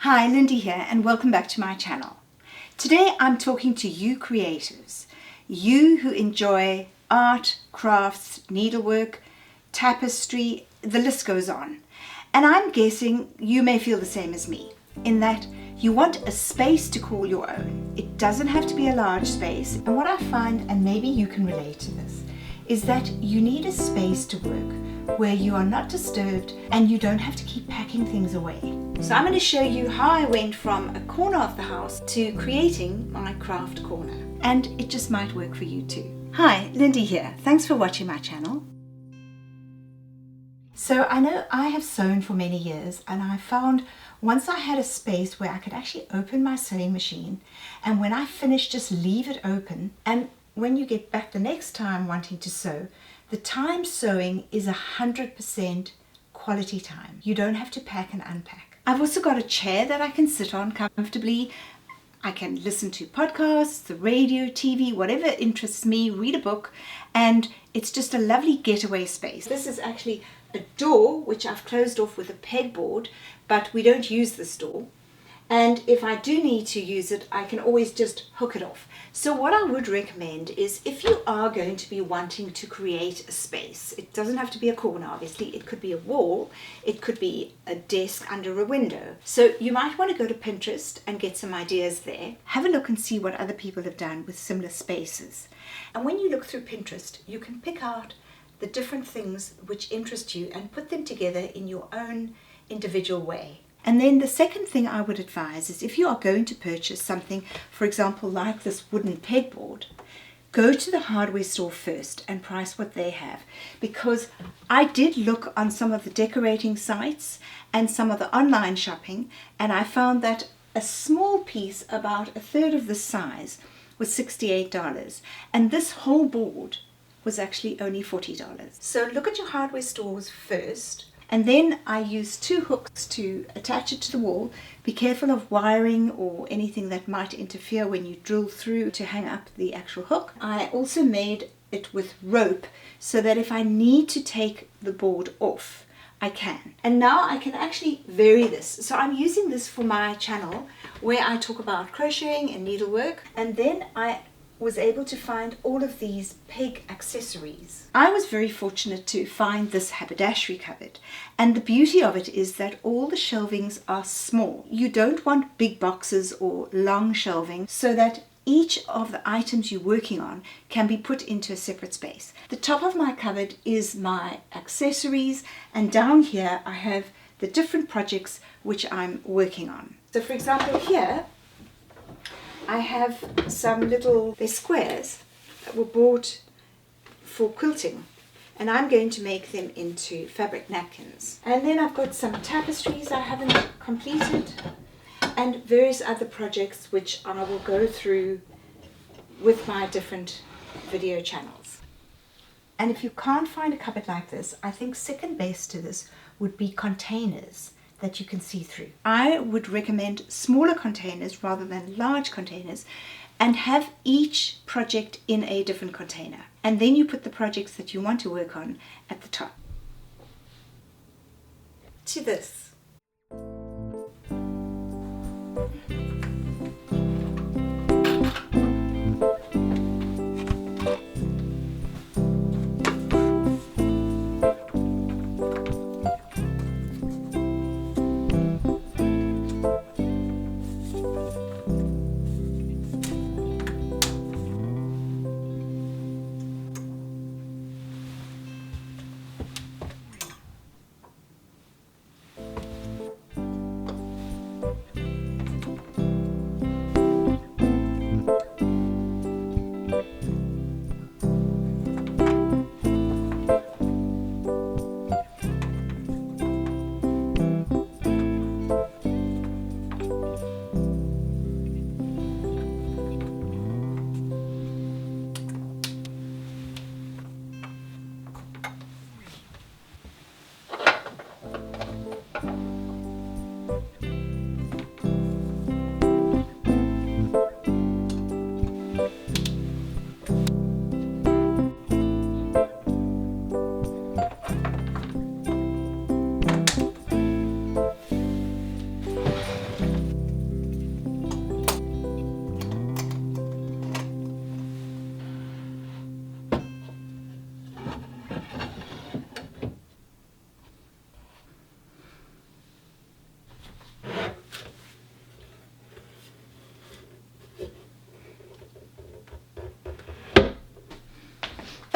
Hi, Lindy here and welcome back to my channel. Today I'm talking to you creatives, you who enjoy art, crafts, needlework, tapestry, the list goes on. And I'm guessing you may feel the same as me, in that you want a space to call your own. It doesn't have to be a large space, and what I find, and maybe you can relate to this, is that you need a space to work where you are not disturbed and you don't have to keep packing things away. So I'm going to show you how I went from a corner of the house to creating my craft corner. And it just might work for you too. Hi, Lindy here. Thanks for watching my channel. So I know I have sewn for many years, and I found once I had a space where I could actually open my sewing machine, and when I finish just leave it open, and when you get back the next time wanting to sew, the time sewing is 100% quality time. You don't have to pack and unpack. I've also got a chair that I can sit on comfortably. I can listen to podcasts, the radio, TV, whatever interests me, read a book, and it's just a lovely getaway space. This is actually a door which I've closed off with a pegboard, but we don't use this door. And if I do need to use it, I can always just hook it off. So what I would recommend is, if you are going to be wanting to create a space, it doesn't have to be a corner, obviously. It could be a wall. It could be a desk under a window. So you might want to go to Pinterest and get some ideas there. Have a look and see what other people have done with similar spaces. And when you look through Pinterest, you can pick out the different things which interest you and put them together in your own individual way. And then the second thing I would advise is, if you are going to purchase something, for example, like this wooden pegboard, go to the hardware store first and price what they have. Because I did look on some of the decorating sites and some of the online shopping, and I found that a small piece about a third of the size was $68, and this whole board was actually only $40. So look at your hardware stores first. And then I use 2 hooks to attach it to the wall. Be careful of wiring or anything that might interfere when you drill through to hang up the actual hook. I also made it with rope so that if I need to take the board off, I can. And now I can actually vary this. So I'm using this for my channel where I talk about crocheting and needlework. And then I was able to find all of these peg accessories. I was very fortunate to find this haberdashery cupboard, and the beauty of it is that all the shelvings are small. You don't want big boxes or long shelving, so that each of the items you're working on can be put into a separate space. The top of my cupboard is my accessories, and down here I have the different projects which I'm working on. So for example, here I have some little, they're squares that were bought for quilting, and I'm going to make them into fabric napkins. And then I've got some tapestries I haven't completed, and various other projects which I will go through with my different video channels. And if you can't find a cupboard like this, I think second best to this would be containers that you can see through. I would recommend smaller containers rather than large containers, and have each project in a different container. And then you put the projects that you want to work on at the top. To this.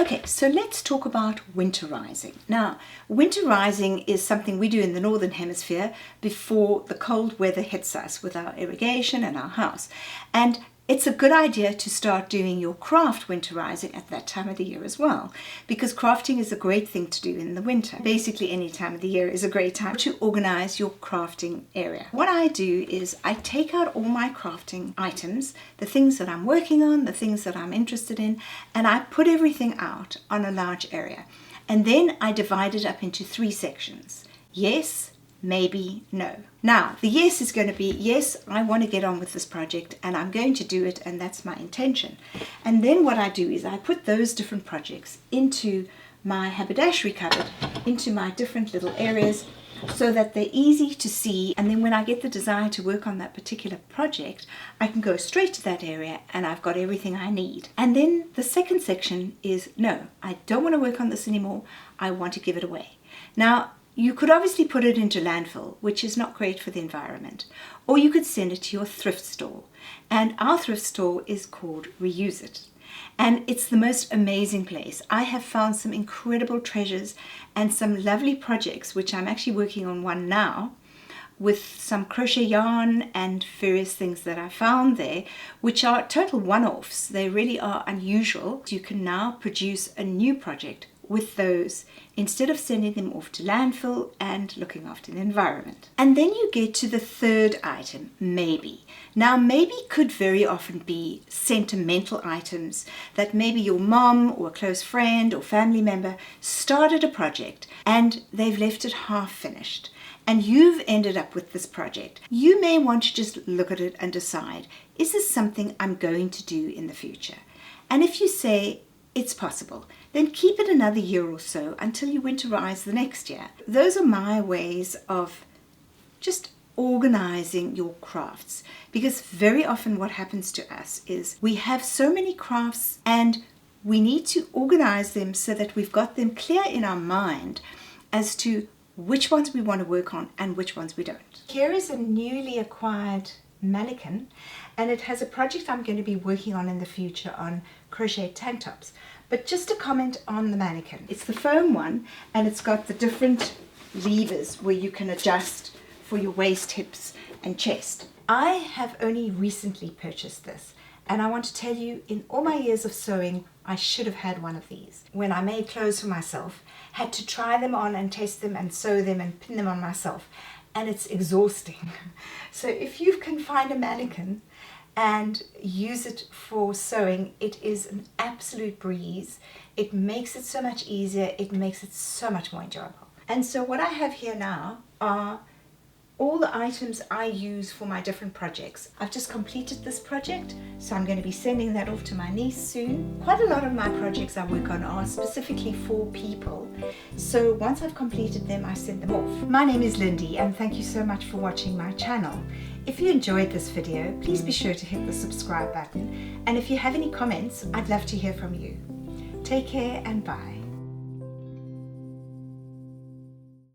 Okay, so let's talk about winterizing. Now, winterizing is something we do in the Northern Hemisphere before the cold weather hits us with our irrigation and our house. And it's a good idea to start doing your craft winterizing at that time of the year as well, because crafting is a great thing to do in the winter. Basically, any time of the year is a great time to organize your crafting area. What I do is I take out all my crafting items, the things that I'm working on, the things that I'm interested in, and I put everything out on a large area. And then I divide it up into 3 sections. Yes, maybe, no. Now, the yes is going to be, yes, I want to get on with this project and I'm going to do it, and that's my intention. And then what I do is I put those different projects into my haberdashery cupboard, into my different little areas, so that they're easy to see. And then when I get the desire to work on that particular project, I can go straight to that area and I've got everything I need. And then the second section is, no, I don't want to work on this anymore. I want to give it away. Now, you could obviously put it into landfill, which is not great for the environment, or you could send it to your thrift store. And our thrift store is called Reuse It. And it's the most amazing place. I have found some incredible treasures and some lovely projects, which I'm actually working on one now, with some crochet yarn and various things that I found there, which are total one-offs. They really are unusual. You can now produce a new project with those instead of sending them off to landfill and looking after the environment. And then you get to the third item, maybe. Now, maybe could very often be sentimental items that maybe your mom or a close friend or family member started a project and they've left it half finished, and you've ended up with this project. You may want to just look at it and decide, is this something I'm going to do in the future? And if you say it's possible, then keep it another year or so until you winterize the next year. Those are my ways of just organizing your crafts, because very often what happens to us is we have so many crafts and we need to organize them so that we've got them clear in our mind as to which ones we want to work on and which ones we don't. Here is a newly acquired mannequin, and it has a project I'm going to be working on in the future on crochet tank tops. But just a comment on the mannequin. It's the foam one, and it's got the different levers where you can adjust for your waist, hips and chest. I have only recently purchased this, and I want to tell you, in all my years of sewing, I should have had one of these. When I made clothes for myself, had to try them on and test them and sew them and pin them on myself, and it's exhausting. So if you can find a mannequin and use it for sewing, it is an absolute breeze. It makes it so much easier. It makes it so much more enjoyable. And so what I have here now are all the items I use for my different projects. I've just completed this project, so I'm going to be sending that off to my niece soon. Quite a lot of my projects I work on are specifically for people, so once I've completed them, I send them off. My name is Lindy, and thank you so much for watching my channel. If you enjoyed this video, please be sure to hit the subscribe button, and if you have any comments, I'd love to hear from you. Take care and bye.